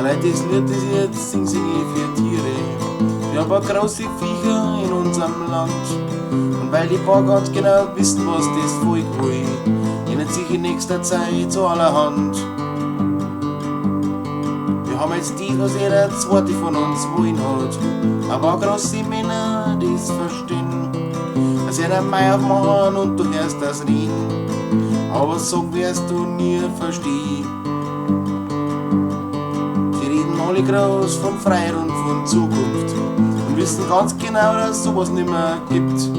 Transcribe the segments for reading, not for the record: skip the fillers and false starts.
Leute, das Lied, das ich jetzt sing ich für Tiere. Wir haben ein paar große Viecher in unserem Land. Und weil die paar ganz genau wissen, was das Volk will, ändert sich in nächster Zeit so allerhand. Wir haben jetzt die, was jeder zweite von uns wollen hat. Aber große Männer, die es verstehen, dass einer Mai aufmachen und du hörst das nie. Aber so wirst du nie verstehen. Sie reden alle groß von Freiheit und von Zukunft und wissen ganz genau, dass sowas nicht mehr gibt.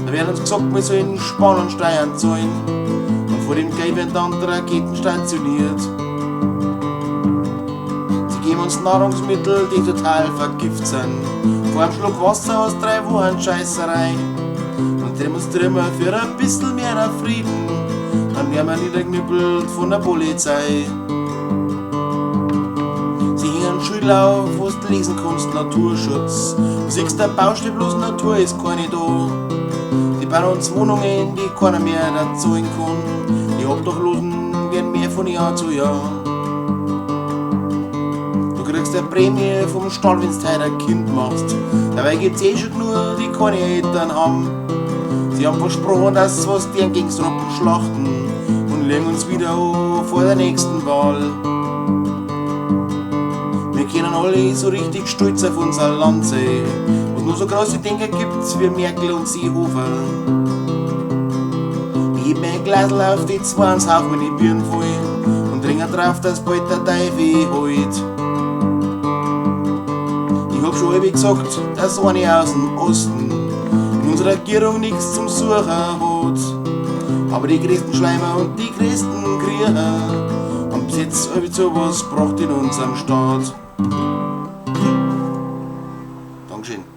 Da werden uns gesagt, wir sollen Sparen und Steuern zahlen und vor dem Geld werden dann Raketen stationiert. Sie geben uns Nahrungsmittel, die total vergiftet sind. Vor einem Schluck Wasser aus 3 Wochen Scheißerei. Und demonstrieren wir für ein bisschen mehr Frieden, dann werden wir niedergeknüppelt von der Polizei. Sie hängen Schilder auf, wo du lesen kannst, Naturschutz. Du siehst der Baustelle bloß Natur ist keine da. Die bauen uns Wohnungen, die keiner mehr dazu zahlen kann. Die Obdachlosen werden mehr von Jahr zu Jahr. Du kriegst eine Prämie vom Staat, wenn du heute ein Kind machst. Dabei gibt's schon nur, die keine Eltern haben. Sie haben versprochen, dass sie was deren gegen's Roppen schlachten und legen uns wieder an vor der nächsten Wahl. Wir können alle so richtig stolz auf unser Land sein und nur so große Denker gibt's wie Merkel und Seehofer. Ich heb mir ein Glasl auf die zwei ins Hauch, wenn die Birnen fallen und trinke drauf, dass bald der Teufel halt. Ich hab schon ewig gesagt, dass eine aus dem Osten in unserer Regierung nichts zum Suchen hat. Aber die größten Schleimer und die größten Krieger haben bis jetzt sowas gebracht in unserem Staat. Dankeschön.